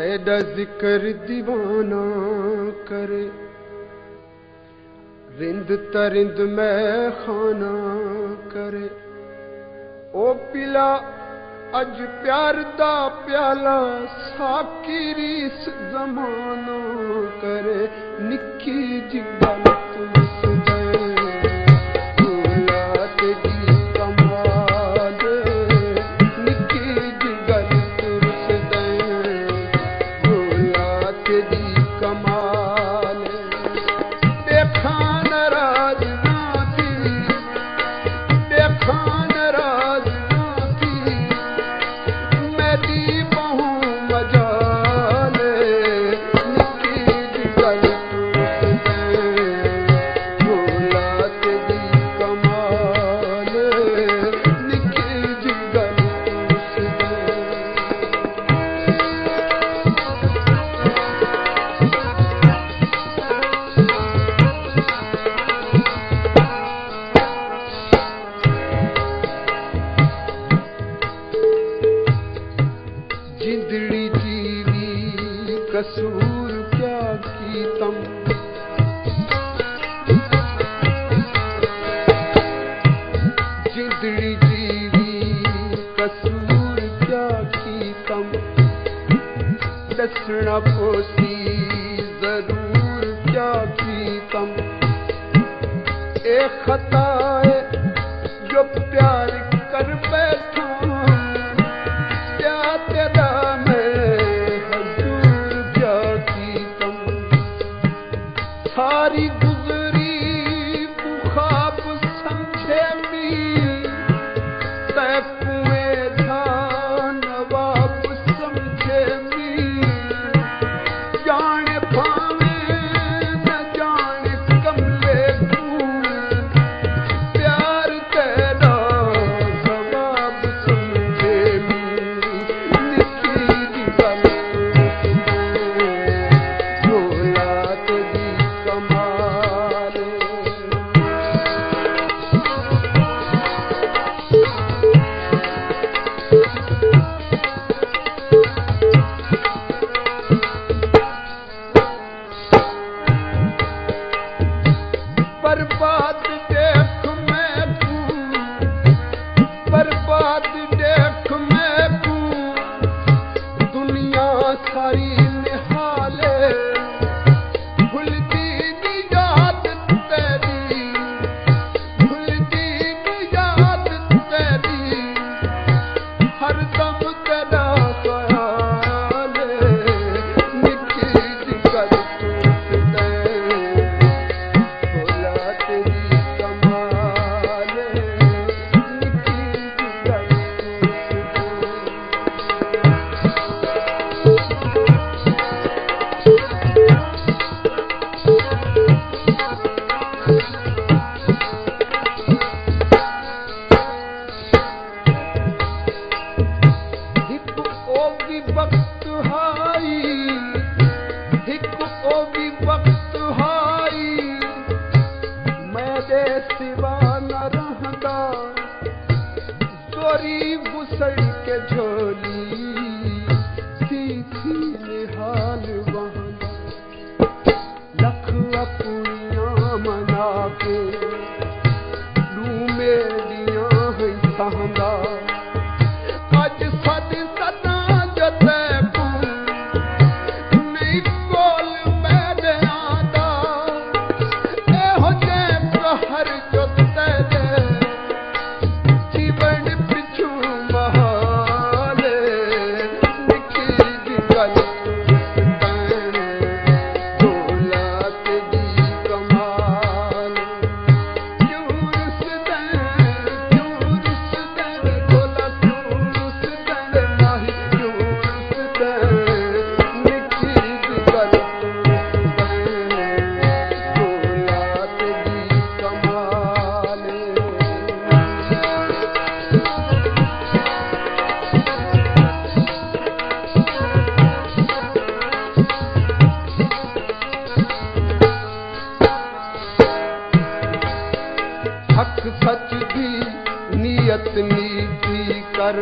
तेरा जिक्र दीवाना करे, रिंद तरिंद में खाना करे। ओ पिला अज प्यार दा प्याला, साकी रीस जमाना करे। निक्की जी गल तुस दे, भोला तेरी कमाल। निक्की जी गल तुस दे, भोला तेरी कमाल। देखा नाराज ना थी, देखा नाराज ना थी, मेरी बहू मजाले। निक्की जी गल तुस दे, भोला तेरी कमाल। निक्की जी गल तुस दे। जिंदड़ी जीवी कसूर क्या कीतम, जिंदड़ी जीवी कसूर क्या कीतम। दसना पोसी जरूर क्या कीतम। एक खता है जो प्यार कर बैठा, क्या तेरा मैं हजूर क्या कीतम। सारी गुजरी ख्वाब समझे मी, तै कुएं था नवाब समझे मी। जाने भावे न जाने कमले तू, प्यार तेरा जवाब समझे मी। निक्की जी गल तुस दे, भोला तेरी कमाल। बर्बाद देख मैं तू, बर्बाद देख मैं तू, दुनिया सारी निहाले। भुलदी नी याद तेरी, भुलदी नी याद तेरी, हरदम तेरा ख्याल। निक्की जी गल तुस दे, भोला तेरी कमाल। निक्की जी गल हिक ओ भी वक्त हाई, हिक ओ भी वक्त हाई, मेरे सिवा न रहंदा। जोरी घुसड़ के झोली, थी निहाल वहंदा। लख अपनियां मना के, लू मेरियां हैं सहंदा। अज सद सदा जते तू, नहीं कोल मेरे आदा। एहो जे कहर जो तेरे, जीवन पिछू महाले। निक्की जी गल तुस दे, भोला तेरी कमाल। क्यों रुस दे, क्यों रुस दे, भोला क्यों रुस दे, माही क्यों रुस दे। निक्की जी गल तुस दे, भोला तेरी कमाल। हक सच दी नियत नीति कर,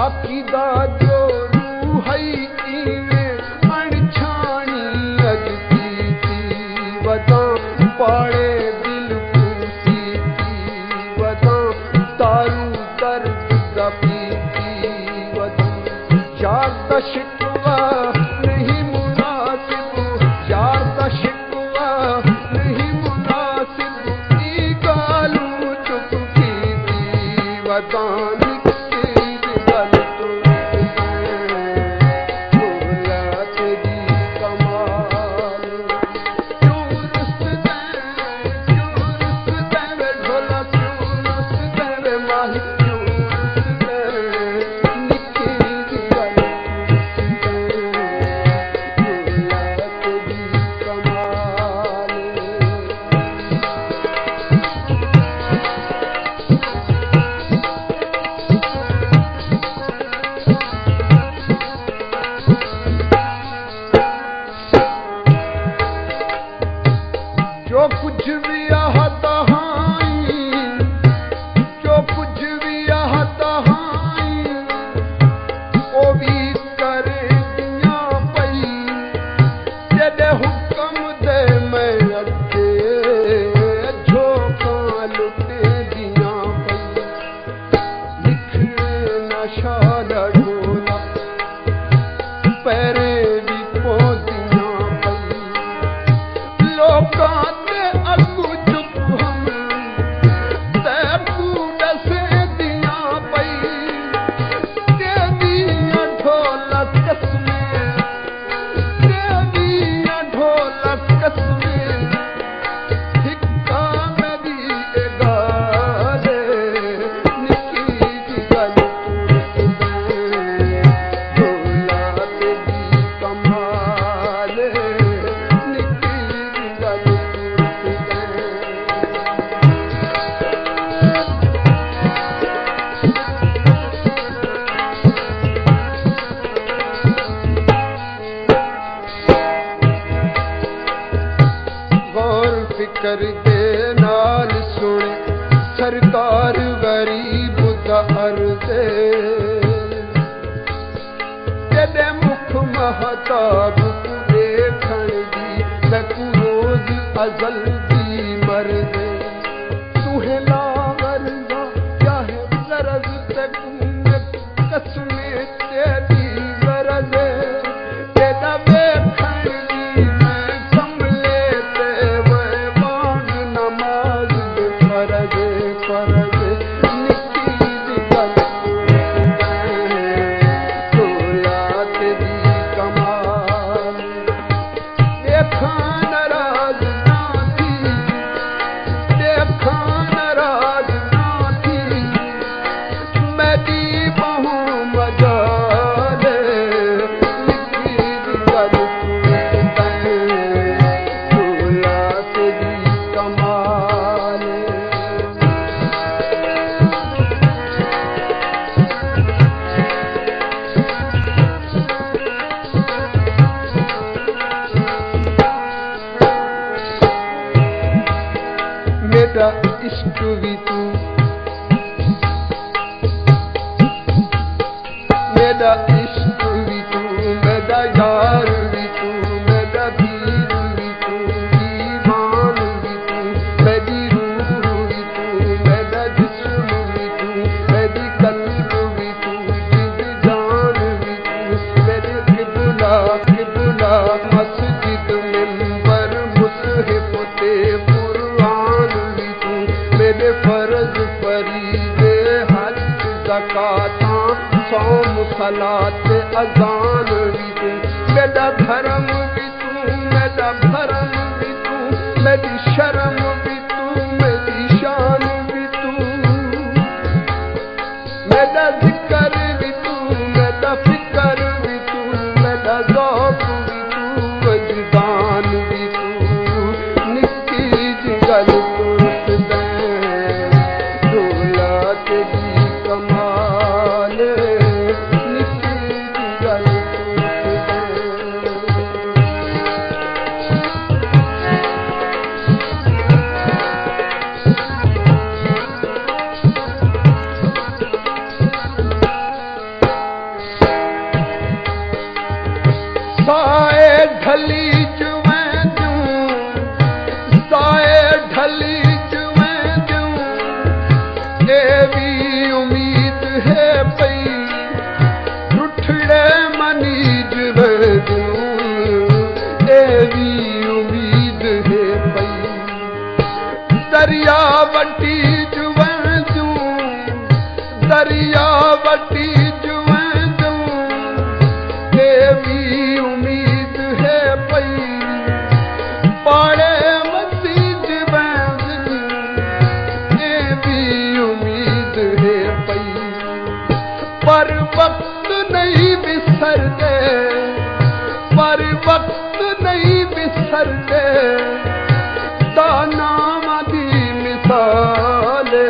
बाकी दा जो रूह इवें अणछाणी अजती थी वदा पाड़े दिल पूसी थी वदा तारू दर्द दबी थी वदा यार दा शिकवा नहीं मुनासिब यार दा शिकवा नहीं मुनासिब ई गालू चुप की थी वदा जो कुछ भी आहता हाई जो कुछ भी आहता हाई ओ भी करे दिया पई जदे हुक्म दे मैं अगे झोंका लुटे दिया पई लिखने नशा ढोला पैरे भी पौधिया पई लोका कर दे नाल सुने सरकार गरीब दा अर्ज़े तेरे मुख महताब को देखण दी मैं रोज अजल दी मर्ज़े तुहे लावर दा चाहे गरज ते कसमे तेरी गरज तेरा देखण दी मैं संभले ते मेरा इश्क भी तू मेरा इश्क भी तू मेरा यार भी तू मेरा पीर भी तू ईमान भी तू मेरी रूह भी तू मेरा जिस्म भी तू मेरी कल्ब भी तू जिद जान भी तू मेरे किबला किबला मस्जिद मिंबर मुसहिफ ते मेरे फर्ज फरीदे हज ज़काता सौम सलात अज़ान भी तू मेरा धर्म भी तू मेरा भरम भी तू मेरी शर्म भी तू मेरी शान भी तू मेरा जिक्र भी तू मेरा फिक्र भी तू मेरा ज़ौक़ भी तू वजदान भी तू निक्की जिगल ढली जुएं दूं, साए ढली जुएं दूं, ए भी उम्मीद है पई, रुठड़े मनीज में दूं, ए भी उम्मीद है पई। दरिया वटी जुएं दूं, दरिया वटी जुएं दूं, ए भी उम्मीद है पई, पाड़े मसीज बैंद दूं, ए भी उम्मीद है पई। पर वक्त नहीं बिसरते, पर वक्त नहीं बिसरते, दाना मदी मिसाले,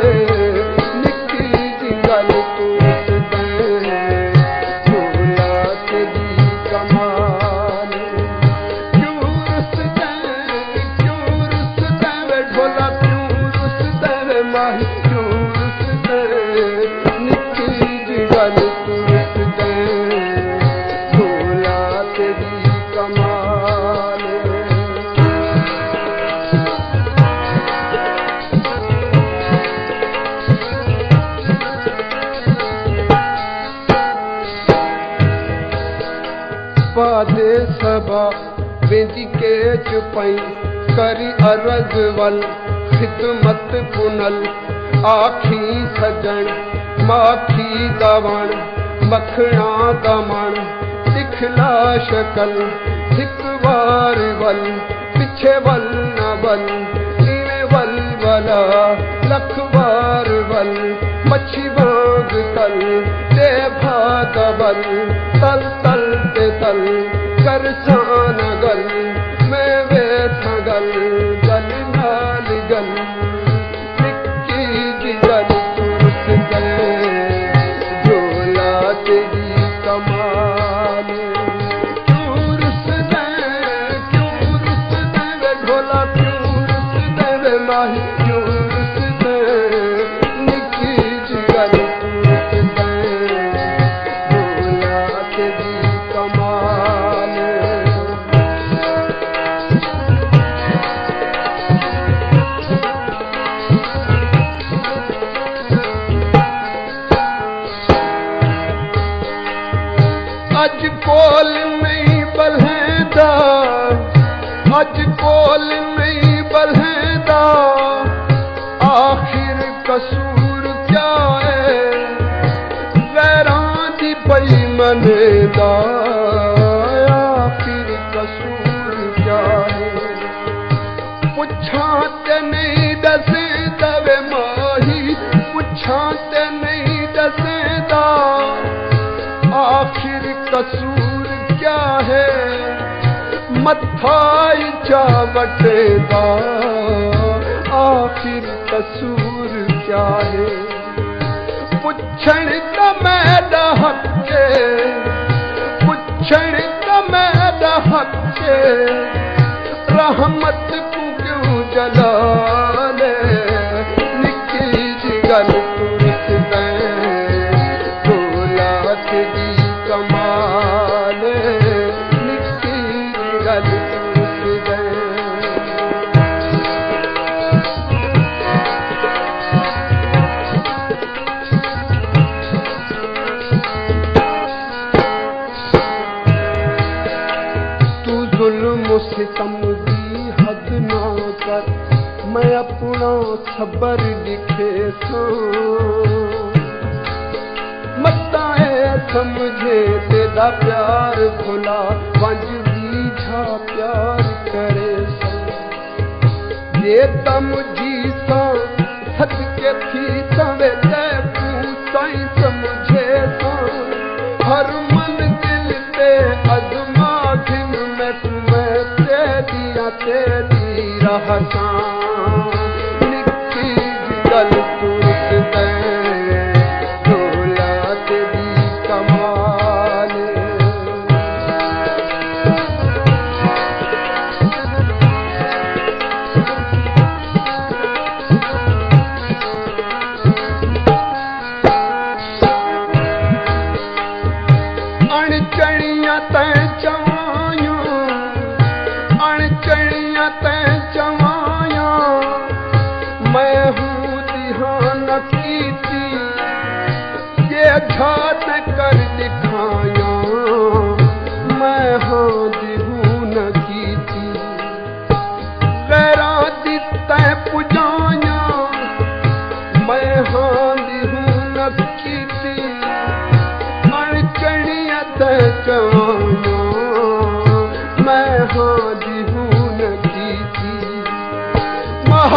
निकी जी गल तूस दे, भोला तेरी कमाल। क्यों रुस दे वे ढोला, क्यों रुस दे वे माही, क्यों रुस दे, निकी जी गल तूस दे, भोला तेरी कमाल। पादे सबा वेंदी के चुपई, करी अरज वल खिदमत पुनल, आखी सजन माखी दवण, मखना दमन, दिखला शकल, हिक बार वल, पिछे वल न वल, नीवे वल वला, लख बार वल, मच्छी बाग तल, दे भाग बल, तल तल ते तल, कर सान गल, मैं वे गल, गल नाल गल, निक्की जी गल तूस दे, भोला तेरी कमाल। क्यों रुस दे वे ढोला, क्यों रुस दे वे माही, क्यों रुस दे, निक्की जी गल तूस दे, भोला तेरी कमाल। अज कोल नहीं बलहेंदा, अज कोल नहीं बलहेंदा, आखिर कसूर क्या है, गैरां दी बेईमानी दा, आखिर कसूर क्या है। पुछां ते नहीं दसेंदा वे माही, पुछां ते नहीं दसेंदा, आखिर कसूर क्या है, मथाई चावटेदा, आखिर कसूर क्या है। पुछण का मैदा हक़, पुछण का मैदा हक़, रहमत को क्यों जलाले, निकी जी गल तूस दे, भोला तेरी कमाल, निकी जी गल तूस दे। तू जुल्म सितम दी हद ना कर, मैं अपना सबर लिखे सो, मताए समझे तेरा प्यार भुला, वंज बीझा प्यार करे सो। ये तम जी सा सदके थी सवे ते तू साईं समझे सो, हर मन दिल ते अजमा घिन में तुम्हें तेरी रहसा, निकी जी गल तूस दे, भोला तेरी कमाल। अणचणिया तैं चवायूं,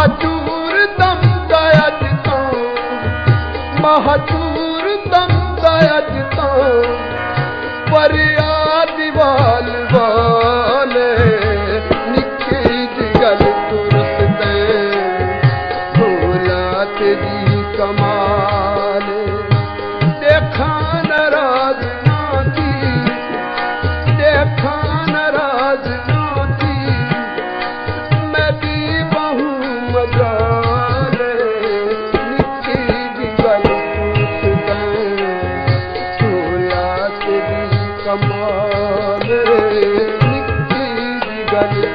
महाचूर दम दयज तो महाचूर दम दयज तो पर आदि वाल वाले निखे जिगल तुरस दे भोला तेरी कमाल देखा नाराज नाती देखा नाराज नाती मैं भी बहु मजाल निखे जिगल तुरस दे भोला तेरी कमाल निखे जिगल